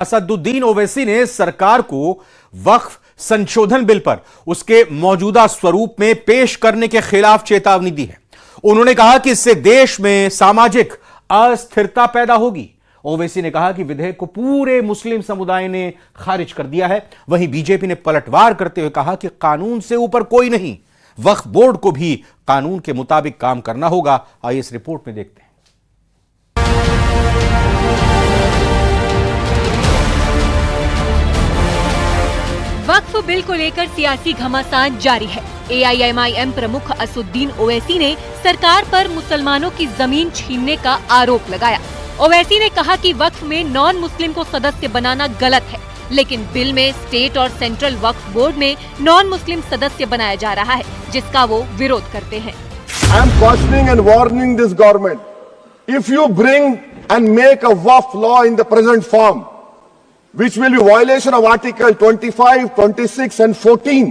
असदुद्दीन ओवैसी ने सरकार को वक्फ संशोधन बिल पर उसके मौजूदा स्वरूप में पेश करने के खिलाफ चेतावनी दी है। उन्होंने कहा कि इससे देश में सामाजिक अस्थिरता पैदा होगी। ओवैसी ने कहा कि विधेयक को पूरे मुस्लिम समुदाय ने खारिज कर दिया है। वहीं बीजेपी ने पलटवार करते हुए कहा कि कानून से ऊपर कोई नहीं, वक्फ बोर्ड को भी कानून के मुताबिक काम करना होगा। आइए इस रिपोर्ट में देखते हैं। वक्फ बिल को लेकर सियासी घमासान जारी है। AIMIM प्रमुख असदुद्दीन ओवैसी ने सरकार पर मुसलमानों की जमीन छीनने का आरोप लगाया। ओवैसी ने कहा कि वक्फ में नॉन मुस्लिम को सदस्य बनाना गलत है, लेकिन बिल में स्टेट और सेंट्रल वक्फ बोर्ड में नॉन मुस्लिम सदस्य बनाया जा रहा है, जिसका वो विरोध करते हैं। I am cautioning and warning this government. If you bring and make a waqf law in the present form, which will be violation of Article 25, 26 and 14,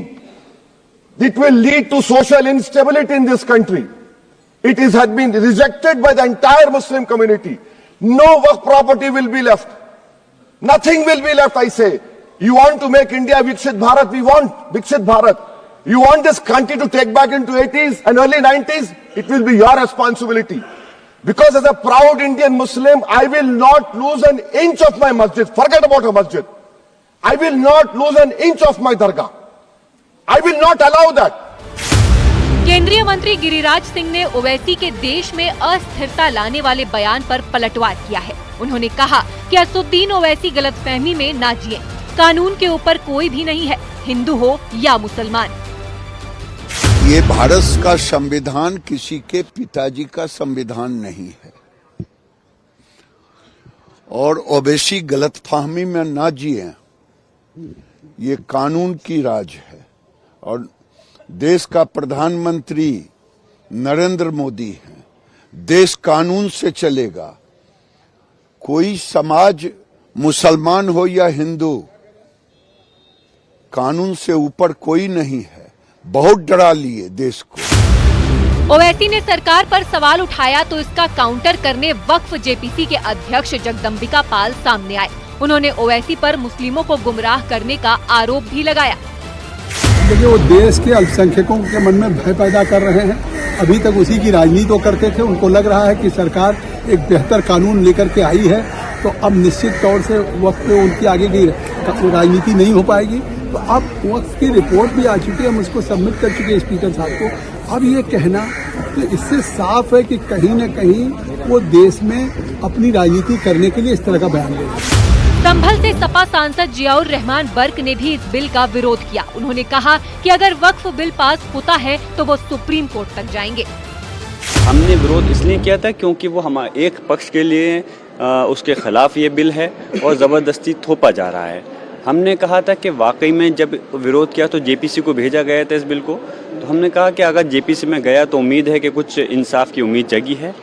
it will lead to social instability in this country. It has been rejected by the entire Muslim community. No waqf property will be left. Nothing will be left, I say. You want to make India Viksit Bharat? We want Viksit Bharat. You want this country to take back into 80s and early 90s? It will be your responsibility. Because as a proud Indian Muslim, I will not lose an inch of my masjid. Forget about a masjid. I will not lose an inch of my dargah. I will not allow that. केंद्रीय मंत्री गिरिराज सिंह ने ओवैसी के देश में अस्थिरता लाने वाले बयान पर पलटवार किया है। उन्होंने कहा कि असदुद्दीन ओवैसी गलतफहमी में ना जिए। कानून के ऊपर कोई भी नहीं है, हिंदू हो या मुसलमान। ये भारत का संविधान किसी के पिताजी का संविधान नहीं है और ओवैसी गलतफहमी में ना जिए। ये कानून की राज है और देश का प्रधानमंत्री नरेंद्र मोदी है। देश कानून से चलेगा। कोई समाज मुसलमान हो या हिंदू, कानून से ऊपर कोई नहीं है। बहुत डरा लिए देश को। ओवैसी ने सरकार पर सवाल उठाया तो इसका काउंटर करने वक्फ जेपीसी के अध्यक्ष जगदम्बिका पाल सामने आए। उन्होंने ओवैसी पर मुस्लिमों को गुमराह करने का आरोप भी लगाया। देखिए, वो देश के अल्पसंख्यकों के मन में भय पैदा कर रहे हैं। अभी तक उसी की राजनीति करते थे। उनको लग रहा है कि सरकार एक बेहतर कानून लेकर के आई है, तो अब निश्चित तौर से वक्त पे उनकी आगे की राजनीति नहीं हो पाएगी। तो अब वक्त की रिपोर्ट भी आ चुकी है, हम उसको सबमिट कर चुके हैं स्पीकर साहब को। अब ये कहना तो इससे साफ है कि कहीं न कहीं वो देश में अपनी राजनीति करने के लिए इस तरह का बयान ले रहे हैं। संभल से सपा सांसद जियाउर रहमान बर्क ने भी इस बिल का विरोध किया। उन्होंने कहा कि अगर वक्फ बिल पास होता है तो वो सुप्रीम कोर्ट तक जाएंगे। हमने विरोध इसलिए किया था क्योंकि वो हमारे एक पक्ष के लिए उसके खिलाफ ये बिल है और जबरदस्ती थोपा जा रहा है। हमने कहा था कि वाकई में जब विरोध किया तो जेपीसी को भेजा गया था इस बिल को, तो हमने कहा कि अगर जेपीसी में गया तो उम्मीद है कि कुछ इंसाफ की उम्मीद जगी है,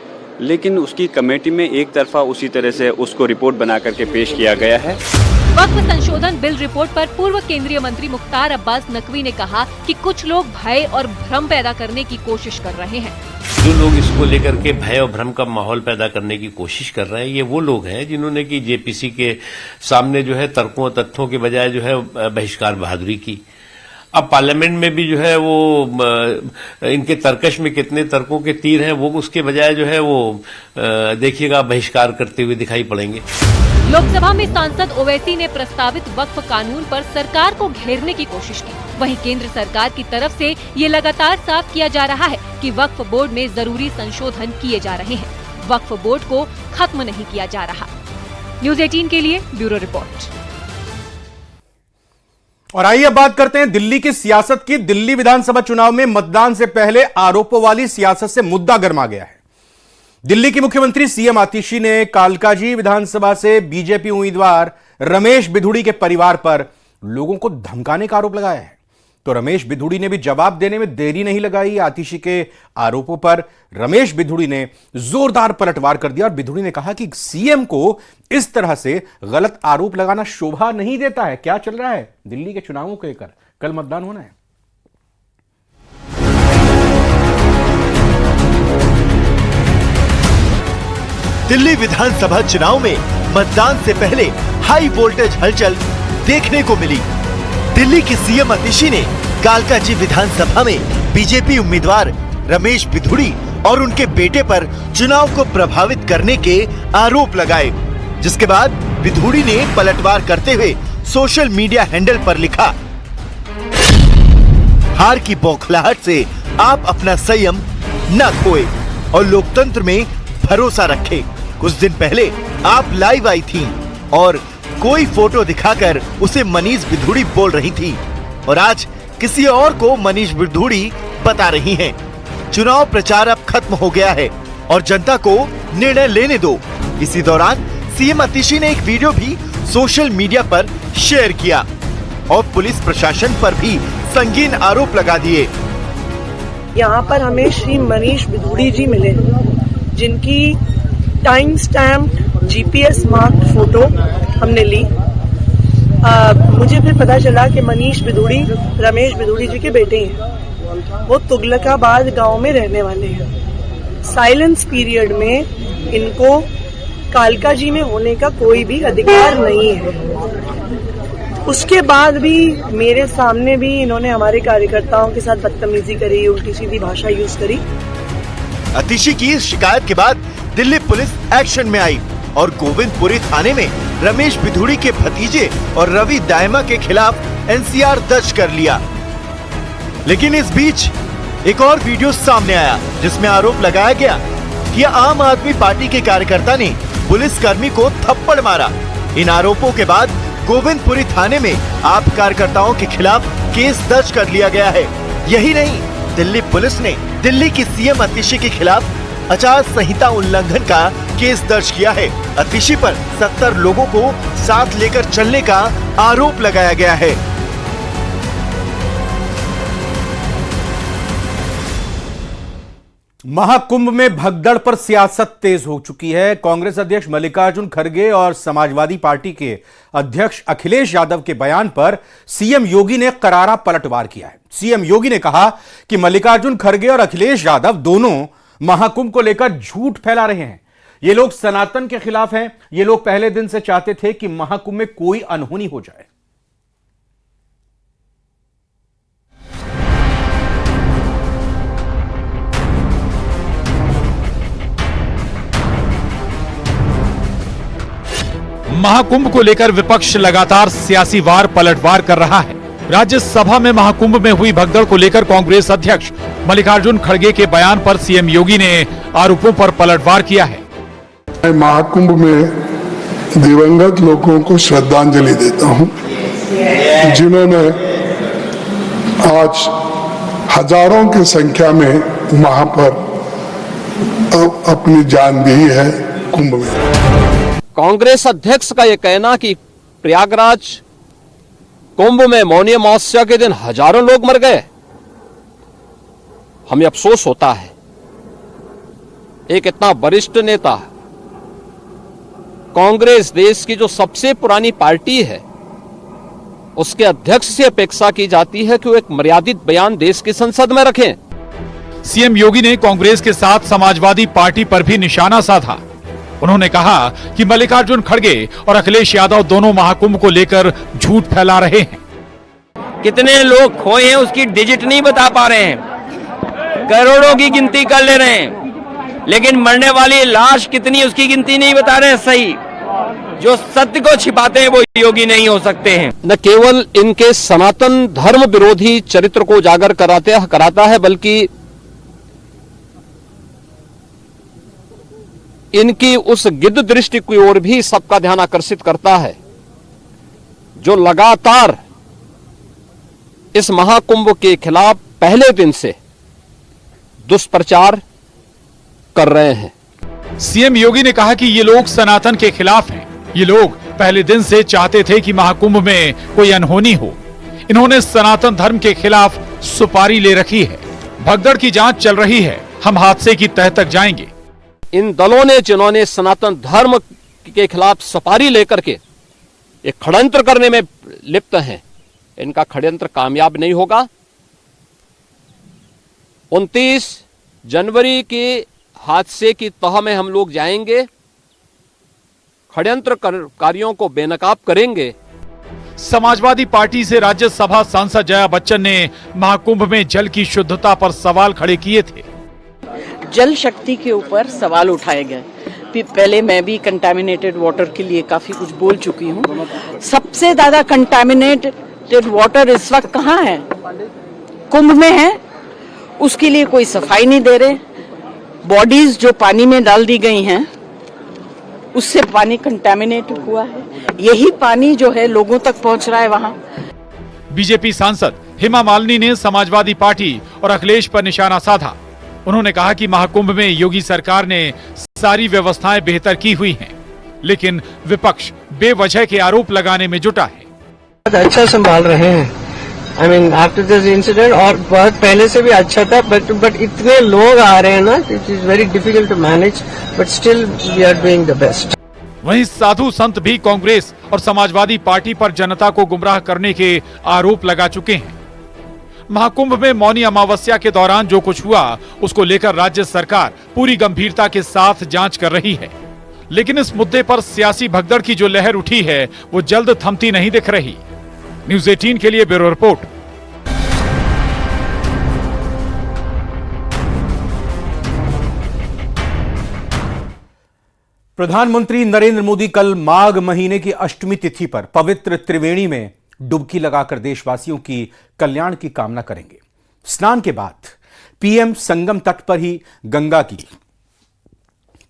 लेकिन उसकी कमेटी में एक तरफा उसी तरह से उसको रिपोर्ट बना करके पेश किया गया है। वक्फ संशोधन बिल रिपोर्ट पर पूर्व केंद्रीय मंत्री मुख्तार अब्बास नकवी ने कहा कि कुछ लोग भय और भ्रम पैदा करने की कोशिश कर रहे हैं। जो लोग इसको लेकर के भय और भ्रम का माहौल पैदा करने की कोशिश कर रहे हैं, ये वो लोग हैं जिन्होंने कि जेपीसी के सामने जो है तर्कों और तथ्यों के बजाय जो है बहिष्कार बहादुरी की। अब पार्लियामेंट में भी जो है वो इनके तर्कश में कितने तर्कों के तीर हैं, वो उसके बजाय जो है वो देखिएगा बहिष्कार करते हुए दिखाई पड़ेंगे। लोकसभा में सांसद ओवैसी ने प्रस्तावित वक्फ कानून पर सरकार को घेरने की कोशिश की। वहीं केंद्र सरकार की तरफ से ये लगातार साफ किया जा रहा है कि वक्फ बोर्ड में जरूरी संशोधन किए जा रहे हैं। वक्फ बोर्ड को खत्म नहीं किया जा रहा। न्यूज़ 18 के लिए ब्यूरो रिपोर्ट। और आइए अब बात करते हैं दिल्ली की सियासत की। दिल्ली विधानसभा चुनाव में मतदान से पहले आरोपों वाली सियासत से मुद्दा गर्मा गया है। दिल्ली की मुख्यमंत्री सीएम आतिशी ने कालकाजी विधानसभा से बीजेपी उम्मीदवार रमेश बिधूड़ी के परिवार पर लोगों को धमकाने का आरोप लगाया है। तो रमेश बिधूड़ी ने भी जवाब देने में देरी नहीं लगाई। आतिशी के आरोपों पर रमेश बिधूड़ी ने जोरदार पलटवार कर दिया और बिधूड़ी ने कहा कि सीएम को इस तरह से गलत आरोप लगाना शोभा नहीं देता है। क्या चल रहा है दिल्ली के चुनावों को लेकर? कल मतदान होना है। दिल्ली विधानसभा चुनाव में मतदान से पहले हाई वोल्टेज हलचल देखने को मिली। दिल्ली की सीएम आतिशी ने कालकाजी विधानसभा में बीजेपी उम्मीदवार रमेश बिधूड़ी और उनके बेटे पर चुनाव को प्रभावित करने के आरोप लगाए, जिसके बाद बिधूड़ी ने पलटवार करते हुए सोशल मीडिया हैंडल पर लिखा, हार की बौखलाहट से आप अपना संयम न खोए और लोकतंत्र में भरोसा रखें। कुछ दिन पहले आप लाइव आई थीं और कोई फोटो दिखाकर उसे मनीष बिधूड़ी बोल रही थी और आज किसी और को मनीष बिधूड़ी बता रही हैं। चुनाव प्रचार अब खत्म हो गया है और जनता को निर्णय लेने दो। इसी दौरान सीएम आतिशी ने एक वीडियो भी सोशल मीडिया पर शेयर किया और पुलिस प्रशासन पर भी संगीन आरोप लगा दिए। यहाँ पर हमें श्री मनीष बिधूड़ी जी मिले, जिनकी time stamp GPS marked photo हमने ली। मुझे फिर पता चला कि मनीष बिधूड़ी रमेश बिधूड़ी जी के बेटे हैं। वो तुगलकाबाद गांव में रहने वाले हैं। साइलेंस पीरियड में इनको कालकाजी में होने का कोई भी अधिकार नहीं है। उसके बाद भी मेरे सामने भी इन्होंने हमारे कार्यकर्ताओं के साथ बदतमीजी करी, उल्टी सीधी भाषा यूज करी। आतिशी की इस शिकायत के बाद दिल्ली पुलिस एक्शन में आई और गोविंदपुरी थाने में रमेश बिधूड़ी के भतीजे और रवि दायमा के खिलाफ एनसीआर दर्ज कर लिया। लेकिन इस बीच एक और वीडियो सामने आया जिसमें आरोप लगाया गया कि आम आदमी पार्टी के कार्यकर्ता ने पुलिसकर्मी को थप्पड़ मारा। इन आरोपों के बाद गोविंदपुरी थाने में आप कार्यकर्ताओं के खिलाफ केस दर्ज कर लिया गया है। यही नहीं, दिल्ली पुलिस ने दिल्ली की सीएम आतिशी के खिलाफ आचार संहिता उल्लंघन का केस दर्ज किया है। आतिशी पर 70 लोगों को साथ लेकर चलने का आरोप लगाया गया है। महाकुंभ में भगदड़ पर सियासत तेज हो चुकी है। कांग्रेस अध्यक्ष मल्लिकार्जुन खड़गे और समाजवादी पार्टी के अध्यक्ष अखिलेश यादव के बयान पर सीएम योगी ने करारा पलटवार किया है। सीएम योगी ने कहा कि मल्लिकार्जुन खड़गे और अखिलेश यादव दोनों महाकुंभ को लेकर झूठ फैला रहे हैं। ये लोग सनातन के खिलाफ हैं। ये लोग पहले दिन से चाहते थे कि महाकुंभ में कोई अनहोनी हो जाए। महाकुंभ को लेकर विपक्ष लगातार सियासी वार पलटवार कर रहा है। राज्यसभा में महाकुंभ में हुई भगदड़ को लेकर कांग्रेस अध्यक्ष मल्लिकार्जुन खड़गे के बयान पर सीएम योगी ने आरोपों पर पलटवार किया है। मैं महाकुंभ में दिवंगत लोगों को श्रद्धांजलि देता हूं, जिन्होंने आज हजारों की संख्या में वहां पर अपनी जान दी है कुंभ में। कांग्रेस अध्यक्ष का यह कहना कि प्रयागराज कुंभ में मौनी अमावस्या के दिन हजारों लोग मर गए, हमें अफसोस होता है। एक इतना वरिष्ठ नेता, कांग्रेस देश की जो सबसे पुरानी पार्टी है, उसके अध्यक्ष से अपेक्षा की जाती है कि वो एक मर्यादित बयान देश की संसद में रखें। सीएम योगी ने कांग्रेस के साथ समाजवादी पार्टी पर भी निशाना साधा। उन्होंने कहा कि मल्लिकार्जुन खड़गे और अखिलेश यादव दोनों महाकुंभ को लेकर झूठ फैला रहे हैं। कितने लोग खोए हैं उसकी डिजिट नहीं बता पा रहे हैं, करोड़ों की गिनती कर ले रहे हैं, लेकिन मरने वाली लाश कितनी उसकी गिनती नहीं बता रहे हैं। सही, जो सत्य को छिपाते हैं वो योगी नहीं हो सकते हैं। न केवल इनके सनातन धर्म विरोधी चरित्र को उजागर कराता है, बल्कि इनकी उस गिद्ध दृष्टि की ओर भी सबका ध्यान आकर्षित करता है, जो लगातार इस महाकुंभ के खिलाफ पहले दिन से दुष्प्रचार कर रहे हैं। सीएम योगी ने कहा कि ये लोग सनातन के खिलाफ हैं। ये लोग पहले दिन से चाहते थे कि महाकुंभ में कोई अनहोनी हो। इन्होंने सनातन धर्म के खिलाफ सुपारी ले रखी है। भगदड़ की जांच चल रही है, हम हादसे की तह तक जाएंगे। इन दलों ने जिन्होंने सनातन धर्म के खिलाफ सपारी लेकर के एक षड्यंत्र करने में लिप्त हैं, इनका षड्यंत्र कामयाब नहीं होगा। 29 जनवरी के हादसे की तह में हम लोग जाएंगे, षड्यंत्रकारियों को बेनकाब करेंगे। समाजवादी पार्टी से राज्यसभा सांसद जया बच्चन ने महाकुंभ में जल की शुद्धता पर सवाल खड़े किए थे। जल शक्ति के ऊपर सवाल उठाए गए। पहले मैं भी कंटामिनेटेड वाटर के लिए काफी कुछ बोल चुकी हूँ। सबसे ज्यादा कंटामिनेटेड वाटर इस वक्त कहाँ है? कुंभ में है। उसके लिए कोई सफाई नहीं दे रहे। बॉडीज जो पानी में डाल दी गई हैं उससे पानी कंटामिनेट हुआ है। यही पानी जो है लोगों तक पहुंच रहा है वहां। बीजेपी सांसद हेमा मालिनी ने समाजवादी पार्टी और अखिलेश पर निशाना साधा। उन्होंने कहा कि महाकुंभ में योगी सरकार ने सारी व्यवस्थाएं बेहतर की हुई हैं, लेकिन विपक्ष बेवजह के आरोप लगाने में जुटा है। बहुत अच्छा संभाल रहे हैं। I mean, after this incident, और बहुत पहले से भी अच्छा था, बट इतने लोग आ रहे हैं ना, it is very difficult to manage, but still we are doing the best. वहीं साधु संत भी कांग्रेस और समाजवादी पार्टी पर जनता को गुमराह करने के आरोप लगा चुके हैं। महाकुंभ में मौनी अमावस्या के दौरान जो कुछ हुआ, उसको लेकर राज्य सरकार पूरी गंभीरता के साथ जांच कर रही है, लेकिन इस मुद्दे पर सियासी भगदड़ की जो लहर उठी है वो जल्द थमती नहीं दिख रही। न्यूज़ 18 के लिए ब्यूरो रिपोर्ट। प्रधानमंत्री नरेंद्र मोदी कल माघ महीने की अष्टमी तिथि पर पवित्र त्रिवेणी में डुबकी लगाकर देशवासियों की कल्याण की कामना करेंगे। स्नान के बाद पीएम संगम तट पर ही गंगा की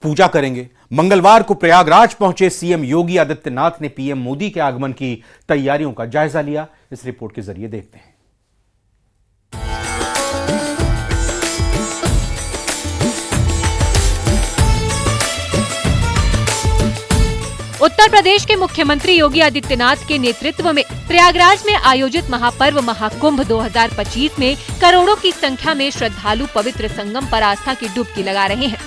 पूजा करेंगे। मंगलवार को प्रयागराज पहुंचे सीएम योगी आदित्यनाथ ने पीएम मोदी के आगमन की तैयारियों का जायजा लिया। इस रिपोर्ट के जरिए देखते हैं। उत्तर प्रदेश के मुख्यमंत्री योगी आदित्यनाथ के नेतृत्व में प्रयागराज में आयोजित महापर्व महाकुंभ 2025 में करोड़ों की संख्या में श्रद्धालु पवित्र संगम पर आस्था की डुबकी लगा रहे हैं।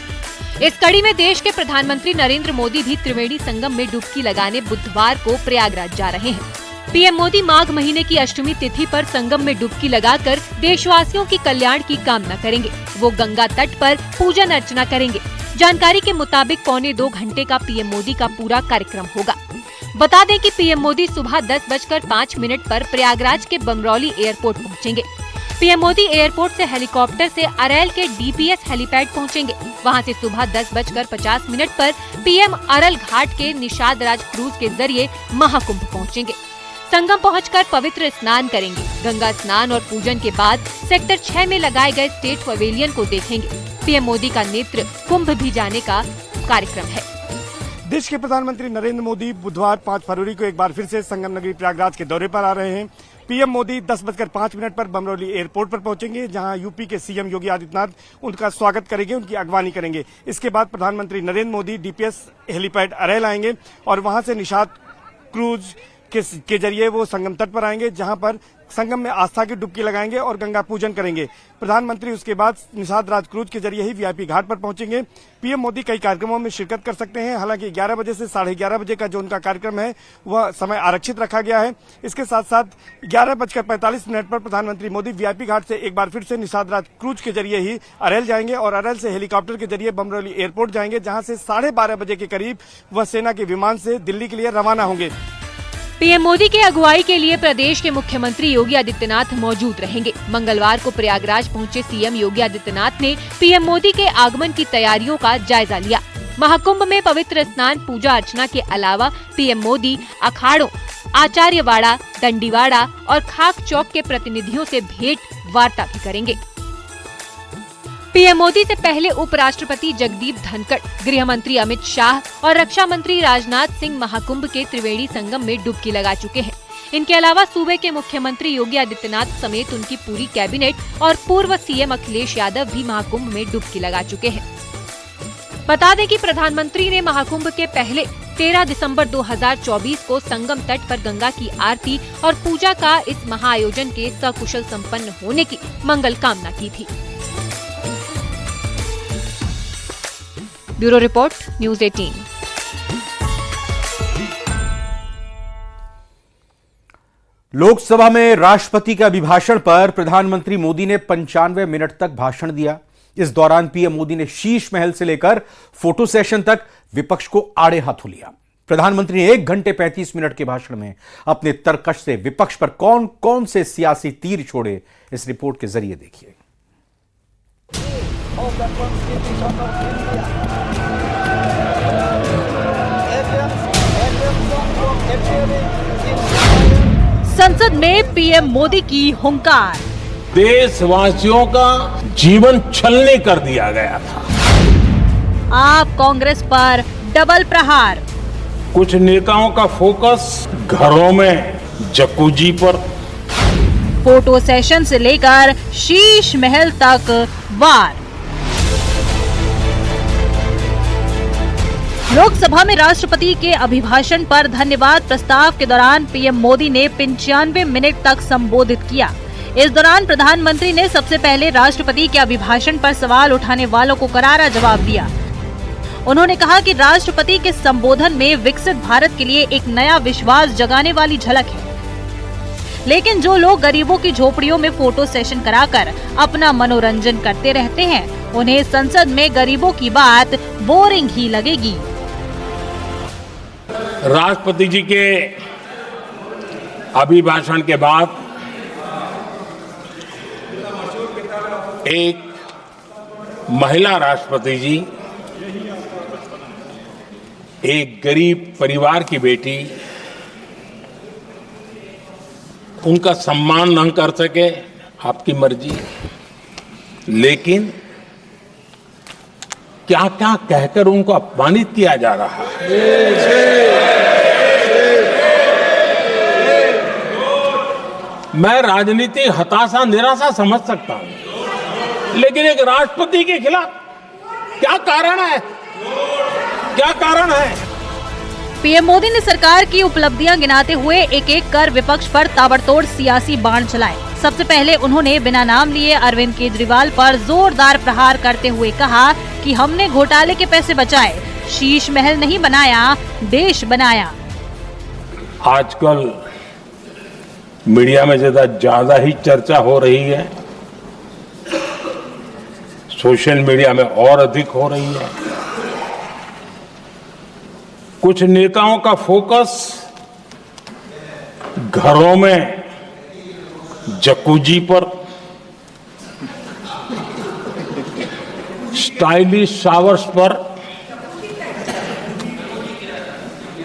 इस कड़ी में देश के प्रधानमंत्री नरेंद्र मोदी भी त्रिवेणी संगम में डुबकी लगाने बुधवार को प्रयागराज जा रहे हैं। पीएम मोदी माघ महीने की अष्टमी तिथि पर संगम में डुबकी लगाकर देशवासियों की कल्याण की कामना करेंगे। वो गंगा तट पर पूजन अर्चना करेंगे। जानकारी के मुताबिक 1.25 घंटे का पीएम मोदी का पूरा कार्यक्रम होगा। बता दें कि पीएम मोदी सुबह 10:05 पर प्रयागराज के बमरौली एयरपोर्ट पहुंचेंगे। पीएम मोदी एयरपोर्ट से हेलीकॉप्टर से अरैल के डीपीएस हेलीपैड पहुंचेंगे। वहां से सुबह 10:50 पर पीएम अरल घाट के निषाद राज क्रूज के जरिए महाकुंभ पहुंचेंगे। संगम पहुंचकर पवित्र स्नान करेंगे। गंगा स्नान और पूजन के बाद सेक्टर 6 में लगाए गए स्टेट पवेलियन को देखेंगे। पीएम मोदी का नेत्र कुंभ भी जाने का कार्यक्रम है। देश के प्रधानमंत्री नरेंद्र मोदी बुधवार 5 फरवरी को एक बार फिर से संगम नगरी प्रयागराज के दौरे पर आ रहे हैं। पीएम मोदी 10:05 पर बमरौली एयरपोर्ट पर पहुंचेंगे, जहां यूपी के सीएम योगी आदित्यनाथ उनका स्वागत करेंगे, उनकी अगवानी करेंगे। इसके बाद प्रधानमंत्री नरेंद्र मोदी डीपीएस हेलीपैड अरैल आएंगे और वहां से निषाद क्रूज के जरिए वो संगम तट पर आएंगे, जहां पर संगम में आस्था की डुबकी लगाएंगे और गंगा पूजन करेंगे। प्रधानमंत्री उसके बाद निषाद राज क्रूज के जरिए ही वीआईपी घाट पर पहुंचेंगे। पीएम मोदी कई कार्यक्रमों में शिरकत कर सकते हैं। हालांकि 11 बजे से 11:30 बजे का जो उनका कार्यक्रम है वह समय आरक्षित रखा गया है। इसके साथ साथ 11:45 पर प्रधानमंत्री मोदी वीआईपी घाट से एक बार फिर से निषाद राज क्रूज के जरिए ही अरैल जाएंगे और अरैल से हेलीकॉप्टर के जरिए बमरौली एयरपोर्ट जाएंगे, जहां से 12:30 बजे के करीब वह सेना के विमान से दिल्ली के लिए रवाना होंगे। पीएम मोदी के अगुवाई के लिए प्रदेश के मुख्यमंत्री योगी आदित्यनाथ मौजूद रहेंगे। मंगलवार को प्रयागराज पहुंचे सीएम योगी आदित्यनाथ ने पीएम मोदी के आगमन की तैयारियों का जायजा लिया। महाकुंभ में पवित्र स्नान, पूजा अर्चना के अलावा पीएम मोदी अखाड़ों, आचार्यवाड़ा, दंडीवाड़ा और खाक चौक के प्रतिनिधियों से भेंट वार्ता भी करेंगे। पीएम मोदी से पहले उपराष्ट्रपति जगदीप धनखड़, गृह मंत्री अमित शाह और रक्षा मंत्री राजनाथ सिंह महाकुंभ के त्रिवेणी संगम में डुबकी लगा चुके हैं। इनके अलावा सूबे के मुख्यमंत्री योगी आदित्यनाथ समेत उनकी पूरी कैबिनेट और पूर्व सीएम अखिलेश यादव भी महाकुंभ में डुबकी लगा चुके हैं। बता दें कि प्रधानमंत्री ने महाकुंभ के पहले 13 दिसंबर 2024 को संगम तट पर गंगा की आरती और पूजा का इस महाआयोजन के सकुशल संपन्न होने की मंगल कामना की थी। Bureau report, news 18। लोकसभा में राष्ट्रपति के अभिभाषण पर प्रधानमंत्री मोदी ने 95 मिनट तक भाषण दिया। इस दौरान पीएम मोदी ने शीश महल से लेकर फोटो सेशन तक विपक्ष को आड़े हाथों लिया। प्रधानमंत्री ने 1 घंटे 35 मिनट के भाषण में अपने तरकश से विपक्ष पर कौन कौन से सियासी तीर छोड़े, इस रिपोर्ट के जरिए देखिए। संसद में पीएम मोदी की हुंकार। देशवासियों का जीवन छलनी कर दिया गया था। आप कांग्रेस पर डबल प्रहार। कुछ नेताओं का फोकस घरों में जकूजी पर। फोटो सेशन से लेकर शीश महल तक वार। लोकसभा में राष्ट्रपति के अभिभाषण पर धन्यवाद प्रस्ताव के दौरान पीएम मोदी ने 95 मिनट तक संबोधित किया। इस दौरान प्रधानमंत्री ने सबसे पहले राष्ट्रपति के अभिभाषण पर सवाल उठाने वालों को करारा जवाब दिया। उन्होंने कहा कि राष्ट्रपति के संबोधन में विकसित भारत के लिए एक नया विश्वास जगाने वाली झलक है, लेकिन जो लोग गरीबों की झोपड़ियों में फोटो सेशन कराकर अपना मनोरंजन करते रहते हैं, उन्हें संसद में गरीबों की बात बोरिंग ही लगेगी। राष्ट्रपति जी के अभिभाषण के बाद एक महिला राष्ट्रपति जी एक गरीब परिवार की बेटी, उनका सम्मान न कर सके, आपकी मर्जी, लेकिन क्या क्या कहकर उनको अपमानित किया जा रहा है। मैं राजनीति हताशा निराशा समझ सकता हूं, लेकिन एक राष्ट्रपति के खिलाफ क्या कारण है? क्या कारण है? पीएम मोदी ने सरकार की उपलब्धियां गिनाते हुए एक एक कर विपक्ष पर ताबड़तोड़ सियासी बाण चलाए। सबसे पहले उन्होंने बिना नाम लिए अरविंद केजरीवाल पर जोरदार प्रहार करते हुए कहा कि हमने घोटाले के पैसे बचाए, शीश महल नहीं बनाया, देश बनाया। आजकल मीडिया में ज्यादा ही चर्चा हो रही है, सोशल मीडिया में और अधिक हो रही है। कुछ नेताओं का फोकस घरों में जकूजी पर, स्टाइलिश शावर्स पर,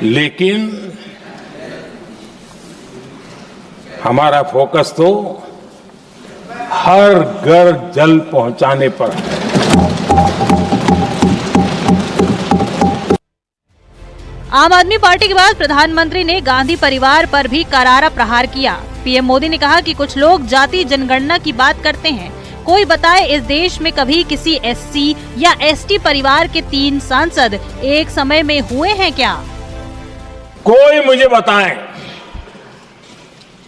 लेकिन हमारा फोकस तो हर घर जल पहुंचाने पर है। आम आदमी पार्टी के बाद प्रधानमंत्री ने गांधी परिवार पर भी करारा प्रहार किया। पीएम मोदी ने कहा कि कुछ लोग जाति जनगणना की बात करते हैं। कोई बताए इस देश में कभी किसी एससी या एसटी परिवार के 3 सांसद एक समय में हुए हैं क्या? कोई मुझे बताए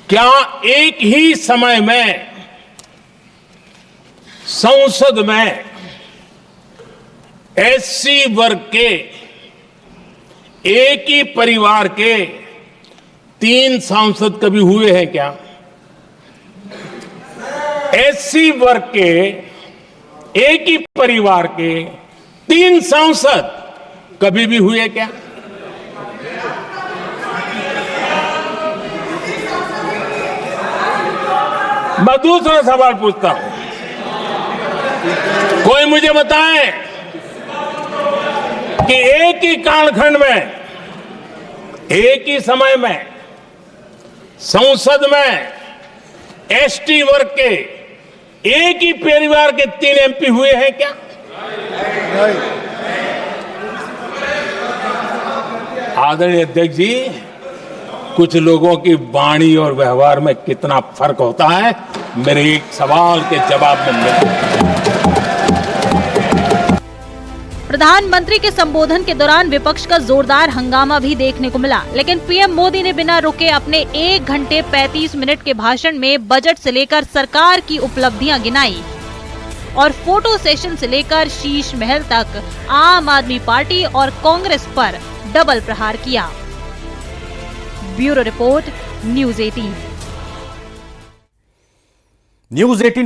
क्या एक ही समय में संसद में एससी वर्ग के एक ही परिवार के 3 सांसद कभी हुए हैं क्या? एससी वर्ग के एक ही परिवार के 3 सांसद कभी भी हुए क्या? मैं दूसरा सवाल पूछता हूं, कोई मुझे बताए कि एक ही कालखंड में, एक ही समय में संसद में एसटी वर्ग के एक ही परिवार के 3 एमपी हुए हैं क्या? आदरणीय अध्यक्ष जी, कुछ लोगों की वाणी और व्यवहार में कितना फर्क होता है, मेरे एक सवाल के जवाब में मिला। प्रधानमंत्री के संबोधन के दौरान विपक्ष का जोरदार हंगामा भी देखने को मिला, लेकिन पीएम मोदी ने बिना रुके अपने 1 घंटे 35 मिनट के भाषण में बजट से लेकर सरकार की उपलब्धियां गिनाई और फोटो सेशन से लेकर शीश महल तक आम आदमी पार्टी और कांग्रेस पर डबल प्रहार किया। Bureau report, news 18। न्यूज़ 18